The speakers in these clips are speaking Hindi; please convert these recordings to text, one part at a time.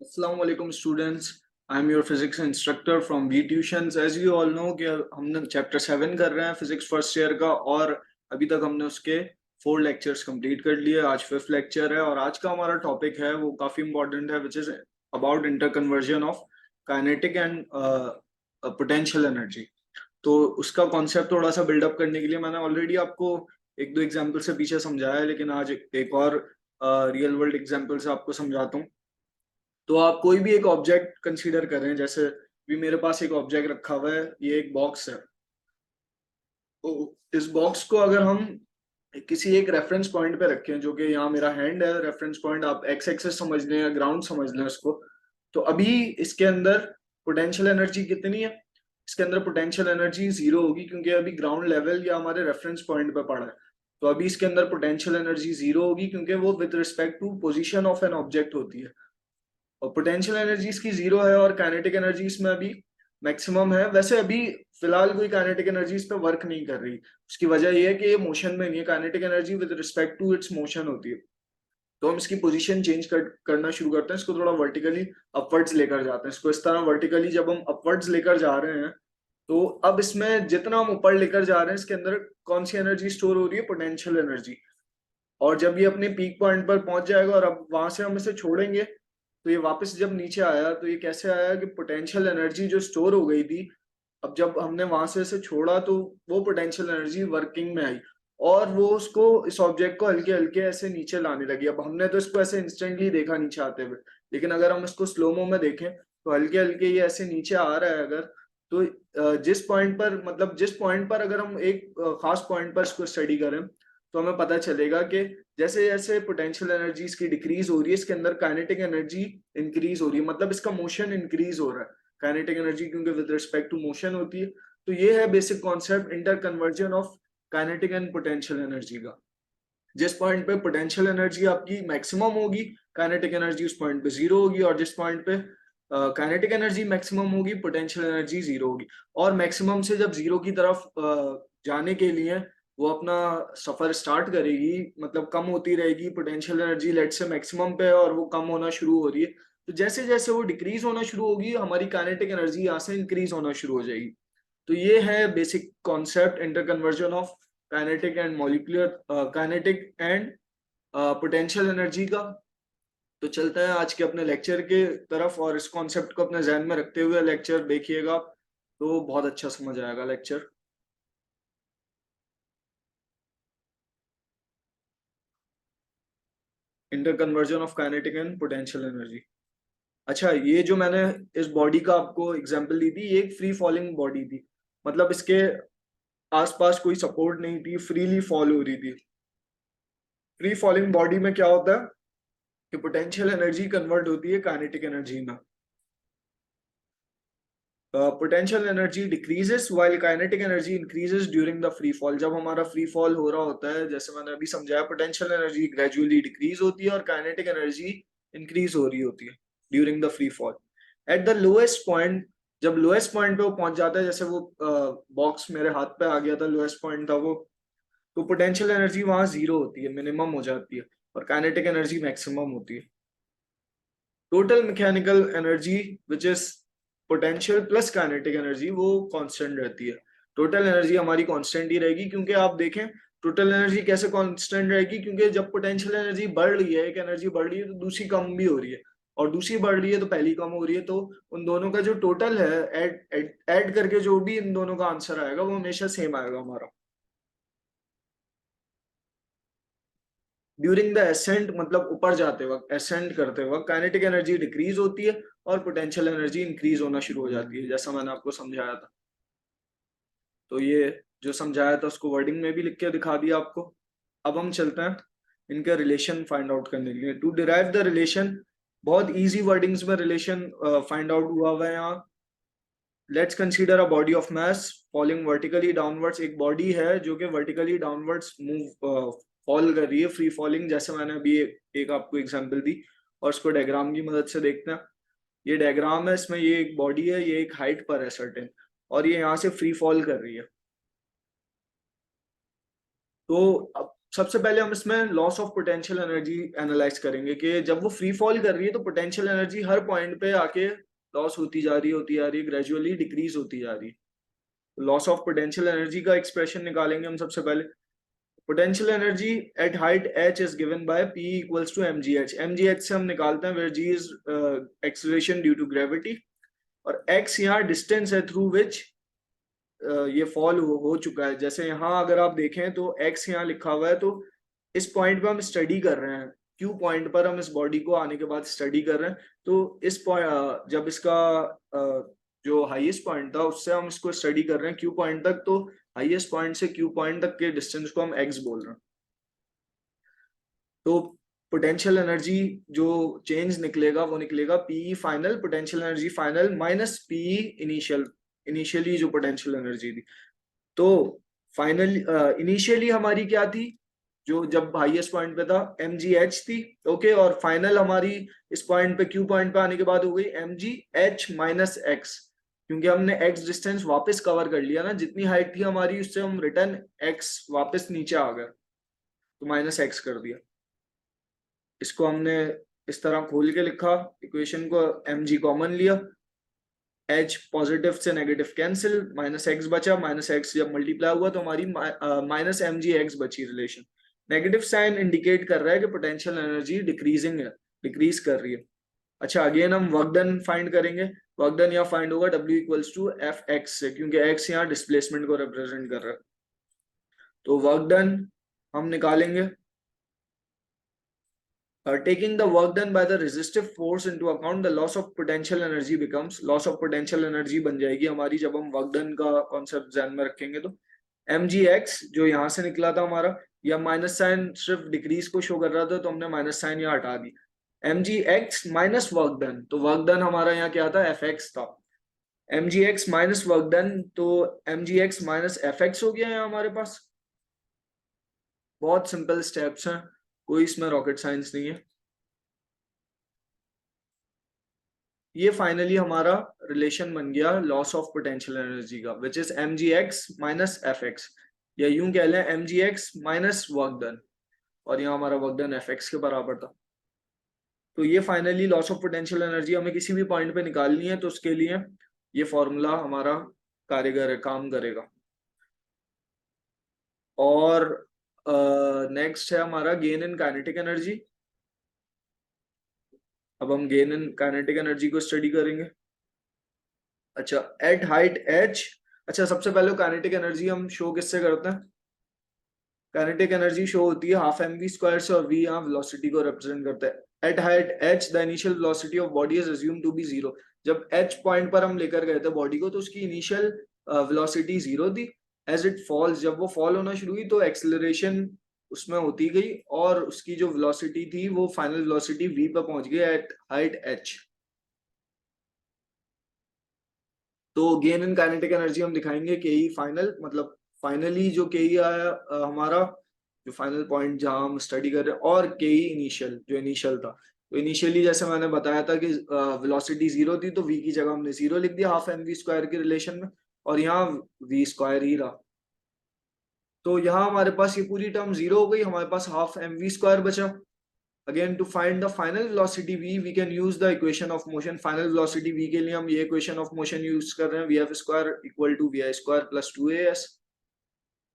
Assalamu alaikum students. I'm your physics instructor from V Tuitions. As you all know कि हमने चैप्टर 7 कर रहे हैं फिजिक्स फर्स्ट ईयर का और अभी तक हमने उसके 4 लेक्चर्स कंप्लीट कर लिए। आज 5th लेक्चर है और आज का हमारा टॉपिक है वो काफी इंपॉर्टेंट है which is about inter conversion of kinetic and potential energy. तो उसका कॉन्सेप्ट थोड़ा सा बिल्डअप करने के लिए मैंने ऑलरेडी आपको एक दो एग्जाम्पल से पीछे समझाया है, लेकिन आज एक और रियल वर्ल्ड एग्जाम्पल से आपको समझाता हूँ। तो आप कोई भी एक ऑब्जेक्ट कंसीडर करें, जैसे भी मेरे पास एक ऑब्जेक्ट रखा हुआ है, ये एक बॉक्स है। तो इस बॉक्स को अगर हम किसी एक रेफरेंस पॉइंट पे रखें, जो कि यहाँ मेरा हैंड है, रेफरेंस पॉइंट आप एक्स एक्सेस समझ लें या ग्राउंड समझ लें इसको। तो अभी इसके अंदर पोटेंशियल एनर्जी कितनी है? इसके अंदर पोटेंशियल एनर्जी जीरो होगी, क्योंकि अभी ग्राउंड लेवल या हमारे रेफरेंस पॉइंट पे पड़ा है। तो अभी इसके अंदर पोटेंशियल एनर्जी जीरो होगी, क्योंकि वो with respect to position of an object होती है। और पोटेंशियल एनर्जी इसकी जीरो है और काइनेटिक एनर्जी इसमें अभी मैक्सिमम है। वैसे अभी फिलहाल कोई काइनेटिक एनर्जी इस पर वर्क नहीं कर रही। उसकी वजह यह है कि ये मोशन में नहीं है। Kinetic energy with respect to its motion होती है। तो हम इसकी पोजीशन चेंज करना शुरू करते हैं, इसको थोड़ा वर्टिकली अपवर्ड्स लेकर जाते हैं। इसको इस तरह वर्टिकली जब हम अपवर्ड्स लेकर जा रहे हैं, तो अब इसमें जितना हम ऊपर लेकर जा रहे हैं, इसके अंदर कौन सी एनर्जी स्टोर हो रही है? Potential energy. और जब ये अपने पीक पॉइंट पर पहुंच जाएगा और अब वहां से हम इसे छोड़ेंगे, तो ये वापस जब नीचे आया, तो ये कैसे आया कि पोटेंशियल एनर्जी जो स्टोर हो गई थी, अब जब हमने वहां से इसे छोड़ा तो वो पोटेंशियल एनर्जी वर्किंग में आई और वो उसको इस ऑब्जेक्ट को हल्के हल्के ऐसे नीचे लाने लगी। अब हमने तो इसको ऐसे इंस्टेंटली देखा नीचे आते हुए, लेकिन अगर हम इसको स्लोमो में देखें तो हल्के हल्के ये ऐसे नीचे आ रहा है। अगर तो जिस पॉइंट पर, मतलब जिस पॉइंट पर अगर हम एक खास पॉइंट पर इसको स्टडी करें, तो हमें पता चलेगा कि जैसे जैसे पोटेंशियल एनर्जी इसकी डिक्रीज हो रही है, इसके अंदर काइनेटिक एनर्जी इंक्रीज हो रही है। मतलब इसका मोशन इंक्रीज हो रहा है। काइनेटिक एनर्जी क्योंकि विद रिस्पेक्ट टू मोशन होती है। तो ये है basic concept inter conversion of kinetic and potential energy का। जिस पॉइंट पे पोटेंशियल एनर्जी आपकी मैक्सिमम होगी, काइनेटिक एनर्जी उस पॉइंट पे जीरो होगी। और जिस पॉइंट पे काइनेटिक एनर्जी मैक्सिमम होगी, पोटेंशियल एनर्जी जीरो होगी। और मैक्सिमम से जब जीरो की तरफ जाने के लिए वो अपना सफर स्टार्ट करेगी, मतलब कम होती रहेगी पोटेंशियल एनर्जी लेट से मैक्सिमम पे, और वो कम होना शुरू हो रही है। तो जैसे जैसे वो डिक्रीज होना शुरू होगी, हमारी काइनेटिक एनर्जी यहाँ से इंक्रीज होना शुरू हो जाएगी। तो ये है basic concept inter conversion of kinetic and molecular kinetic and potential energy का। तो चलते हैं आज के अपने लेक्चर के तरफ, और इस कॉन्सेप्ट को अपने जहन में रखते हुए लेक्चर देखिएगा तो बहुत अच्छा समझ आएगा lecture. Inter conversion of kinetic and potential energy. अच्छा, ये जो मैंने इस बॉडी का आपको एग्जांपल दी थी, ये एक फ्री फॉलिंग बॉडी थी। मतलब इसके आसपास कोई सपोर्ट नहीं थी, फ्रीली फॉल हो रही थी। फ्री फॉलिंग बॉडी में क्या होता है कि पोटेंशियल एनर्जी कन्वर्ट होती है काइनेटिक एनर्जी में। Potential energy decreases while kinetic energy increases during the free fall. जब हमारा फ्री फॉल हो रहा होता है, जैसे मैंने अभी समझाया, पोटेंशियल एनर्जी ग्रेजुअली डिक्रीज होती है और काइनेटिक एनर्जी इंक्रीज हो रही होती है during the free fall. At the lowest point, जब लोएस्ट पॉइंट पे वो पहुंच जाता है, जैसे वो बॉक्स मेरे हाथ पे आ गया था, लोएस्ट पॉइंट था वो, तो पोटेंशियल एनर्जी वहां जीरो होती है, मिनिमम हो जाती है, और काइनेटिक एनर्जी मैक्सिमम होती है। Total mechanical energy which is potential plus kinetic energy, वो कांस्टेंट रहती है। टोटल एनर्जी हमारी कांस्टेंट ही रहेगी, क्योंकि आप देखें टोटल एनर्जी कैसे कांस्टेंट रहेगी, क्योंकि जब पोटेंशियल एनर्जी बढ़ रही है, एक एनर्जी बढ़ रही है तो दूसरी कम भी हो रही है, और दूसरी बढ़ रही है तो पहली कम हो रही है। तो उन दोनों का जो टोटल है, ऐड करके जो भी इन दोनों का आंसर आएगा वो हमेशा सेम आएगा हमारा। ड्यूरिंग द एसेंट, मतलब ऊपर जाते वक्त, एसेंट करते वक्त काइनेटिक एनर्जी डिक्रीज होती है और पोटेंशियल एनर्जी इंक्रीज होना शुरू हो जाती है, जैसा मैंने आपको समझाया था। तो ये जो समझाया था उसको वर्डिंग में भी लिख के दिखा दिया आपको। अब हम चलते हैं इनका रिलेशन फाइंड आउट करने के लिए। टू डिराइव द रिलेशन, बहुत इजी वर्डिंग्स में रिलेशन फाइंड आउट हुआ हुआ है यहाँ। Let's consider a body of mass falling vertically downwards. एक बॉडी है जो कि वर्टिकली डाउनवर्ड्स मूव फॉल कर रही है, फ्री फॉलिंग, जैसे मैंने अभी एक आपको एग्जांपल दी। और इसको डायग्राम की मदद से देखते हैं। ये डायग्राम है, इसमें ये एक बॉडी है, ये एक हाइट पर है सर्टेन, और ये यहाँ से फ्री फॉल कर रही है। तो अब सबसे पहले हम इसमें loss of potential energy analyse करेंगे कि जब वो फ्री फॉल कर रही है तो पोटेंशियल एनर्जी हर पॉइंट पे आके लॉस होती जा रही है, ग्रेजुअली डिक्रीज होती जा रही है। लॉस ऑफ पोटेंशियल एनर्जी का एक्सप्रेशन निकालेंगे हम सबसे पहले। Potential energy at height h is given by p equals to mgh। mgh से हम निकालते हैं where g is acceleration due to gravity और x यहाँ डिस्टेंस है थ्रू विच ये फॉल हो चुका है। जैसे यहाँ अगर आप देखें तो x यहाँ लिखा हुआ है, तो इस पॉइंट पे हम स्टडी कर रहे हैं, Q पॉइंट पर हम इस बॉडी को आने के बाद स्टडी कर रहे हैं। तो इस पॉइंट जब इसका जो हाईएस्ट पॉइंट था उससे हम इसको स्टडी कर रहे हैं Q पॉइंट तक, तो हाईएस्ट पॉइंट से Q पॉइंट तक के डिस्टेंस को हम x बोल रहे हैं। तो पोटेंशियल एनर्जी जो चेंज निकलेगा वो निकलेगा P final, potential energy final minus P initial, initially जो पोटेंशियल एनर्जी थी। तो फाइनल इनिशियली हमारी क्या थी, जो जब हाईएस्ट पॉइंट पे था mgh थी, ओके, और फाइनल हमारी इस पॉइंट पे Q पॉइंट पे आने के बाद हो गई mgh माइनस x, क्योंकि हमने x डिस्टेंस वापस कवर कर लिया ना, जितनी हाइट थी हमारी उससे हम रिटर्न x वापस नीचे आ गए तो माइनस x कर दिया। इसको हमने इस तरह खोल के लिखा इक्वेशन को, mg कॉमन लिया, h पॉजिटिव से नेगेटिव कैंसिल, माइनस एक्स बचा, माइनस एक्स जब मल्टीप्लाई हुआ तो हमारी माइनस mgx बची रिलेशन। नेगेटिव साइन इंडिकेट कर रहा है कि पोटेंशियल एनर्जी डिक्रीजिंग है, डिक्रीज कर रही है। अच्छा, अगेन हम वर्क डन फाइंड करेंगे। वर्क डन यहाँ फाइंड होगा W equals to f x से, क्योंकि x यहाँ डिस्प्लेसमेंट को रिप्रेजेंट कर रहा है। तो वर्क डन हम निकालेंगे। Taking the work done by the resistive force into account, the loss of potential energy becomes, loss of potential energy बन जाएगी हमारी जब हम वर्क डन का कॉन्सेप्ट ध्यान में रखेंगे। तो mgx जो यहाँ से निकला था हमारा, या माइनस साइन सिर्फ डिक्रीज को शो कर रहा था तो हमने माइनस साइन यहाँ हटा दी, mgx माइनस वर्क डन, तो वर्क डन हमारा यहाँ क्या था, fx था। mgx माइनस वर्क डन, तो mgx माइनस fx हो गया है हमारे पास। बहुत सिंपल स्टेप्स हैं, कोई इसमें रॉकेट साइंस नहीं है। ये फाइनली हमारा रिलेशन बन गया लॉस ऑफ पोटेंशियल एनर्जी का, which is mgx minus fx, या यूं कह लें mgx माइनस वर्क डन, और यहाँ हमारा वर्क डन fx के बराबर था। तो ये finally loss of potential energy हमें किसी भी पॉइंट पे निकालनी है तो उसके लिए ये फॉर्मूला हमारा कारीगर है, काम करेगा। और नेक्स्ट है हमारा गेन इन काइनेटिक एनर्जी। अब हम गेन इन काइनेटिक एनर्जी को स्टडी करेंगे। अच्छा, एट हाइट h, अच्छा सबसे पहले काइनेटिक एनर्जी हम शो किससे करते हैं, काइनेटिक एनर्जी शो होती है हाफ mv स्क्वायर से, और v यहाँ वेलोसिटी को रिप्रेजेंट करता है। At height h the initial velocity of body is assumed to be zero. जब h पॉइंट पर हम लेकर गए थे बॉडी को तो उसकी इनिशियल वेलोसिटी जीरो थी। एज इट फॉल्स, जब वो फॉल होना शुरू हुई तो एक्सेलरेशन उसमें होती गई और उसकी जो वेलोसिटी थी वो फाइनल वेलोसिटी v पर पहुंच गई एट हाइट h। तो गेन इन काइनेटिक एनर्जी हम दिखाएंगे के ई फाइनल, मतलब फाइनली जो के ई आया हमारा जो फाइनल पॉइंट जहां हम स्टडी कर रहे हैं, और के ई इनिशियल जो इनिशियल था। तो इनिशियली जैसे मैंने बताया था कि वेलोसिटी जीरो थी तो v की जगह हमने जीरो लिख दिया हाफ एम वी स्क्वायर के रिलेशन में, और यहाँ v स्क्वायर ही रहा। तो यहाँ हमारे पास ये पूरी टर्म जीरो हो गई, हमारे पास हाफ एम वी स्क्वायर बचा। Again, to find the final velocity v, we can use the equation of motion. Final velocity v के लिए हम ये equation of motion use कर रहे हैं, vf square equal to vi square plus 2as.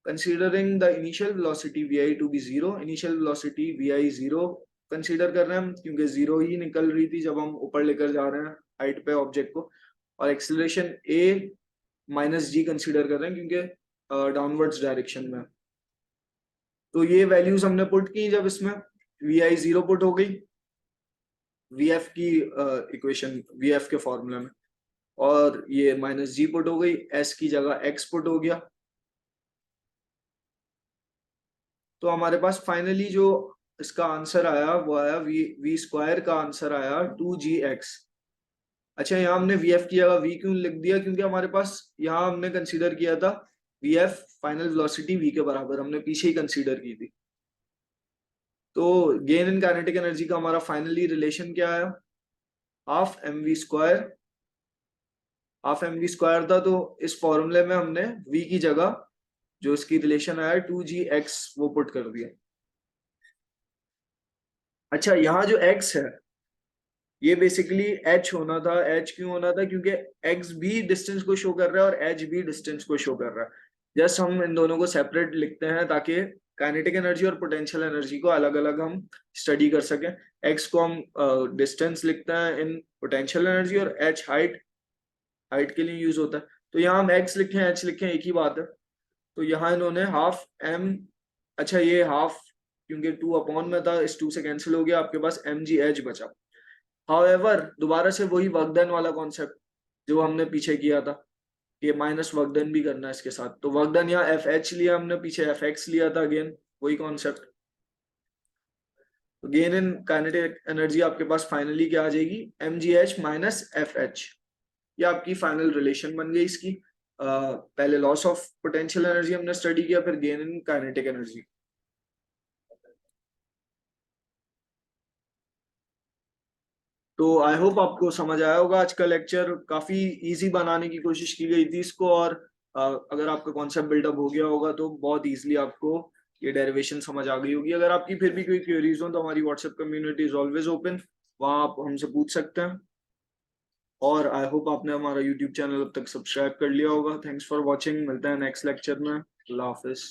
Considering the initial velocity vi to be zero, initial velocity vi zero consider कर रहे हैं हम, क्योंकि जीरो ही निकल रही थी जब हम ऊपर लेकर जा रहे हैं हाइट पे ऑब्जेक्ट को, और acceleration a minus g consider कर रहे हैं क्योंकि डाउनवर्ड्स डायरेक्शन में। तो ये वैल्यूज हमने पुट की जब इसमें vi जीरो पुट हो गई vf की इक्वेशन vf के फॉर्मूला में, और ये माइनस जी पुट हो गई, s की जगह x पुट हो गया। तो हमारे पास फाइनली जो इसका आंसर आया वो आया v स्क्वायर का आंसर आया 2gx। अच्छा, यहाँ हमने vf की जगह v क्यों लिख दिया, क्योंकि हमारे पास यहाँ हमने कंसीडर किया था vf फाइनल वेलोसिटी v के बराबर, हमने पीछे ही कंसीडर की थी। तो गेन इन काइनेटिक एनर्जी का हमारा फाइनली रिलेशन क्या आया, half m v square, half m v square था तो इस फॉर्मूले में हमने v की जगह जो इसकी रिलेशन आया 2gx वो पुट कर दिया। अच्छा, यहाँ जो x है ये बेसिकली h होना था। h क्यों होना था? क्योंकि x भी डिस्टेंस को शो कर रहा है और h भी डिस्टेंस को शो कर रहा है। जस्ट हम इन दोनों को सेपरेट लिखते हैं ताकि काइनेटिक एनर्जी और पोटेंशियल एनर्जी को अलग अलग हम स्टडी कर सकें। x को हम डिस्टेंस लिखते हैं इन पोटेंशियल एनर्जी, और h हाइट, हाइट के लिए यूज होता है। तो यहाँ हम x लिखें h लिखें एक ही बात है। तो यहाँ इन्होंने हाफ m, अच्छा ये हाफ क्योंकि 2 अपॉन में था, इस 2 से कैंसिल हो गया, आपके पास mgh बचा। हाउएवर दोबारा से वही वर्क डन वाला कॉन्सेप्ट जो हमने पीछे किया था, ये माइनस वर्क डन भी करना है इसके साथ। तो वर्क डन यहाँ एफ एच लिया हमने, पीछे एफ एक्स लिया था, अगेन वही कॉन्सेप्ट। तो गेन इन काइनेटिक एनर्जी आपके पास फाइनली क्या आ जाएगी? M g h minus f h. ये आपकी फाइनल रिलेशन बन गई इसकी। पहले लॉस ऑफ पोटेंशियल एनर्जी हमने स्टडी किया, फिर गेन इन काइनेटिक एनर्जी। तो आई होप आपको समझ आया होगा। आज का लेक्चर काफी इजी बनाने की कोशिश की गई थी इसको, और अगर आपका कॉन्सेप्ट बिल्डअप हो गया होगा तो बहुत इजीली आपको ये डेरिवेशन समझ आ गई होगी। अगर आपकी फिर भी कोई क्वेरीज हो तो हमारी WhatsApp community is always open, वहाँ आप हमसे पूछ सकते हैं। और आई होप आपने हमारा यूट्यूब चैनल अब तक सब्सक्राइब कर लिया होगा। थैंक्स फॉर वॉचिंग, मिलते हैं नेक्स्ट लेक्चर में। अल्लाह हाफिज।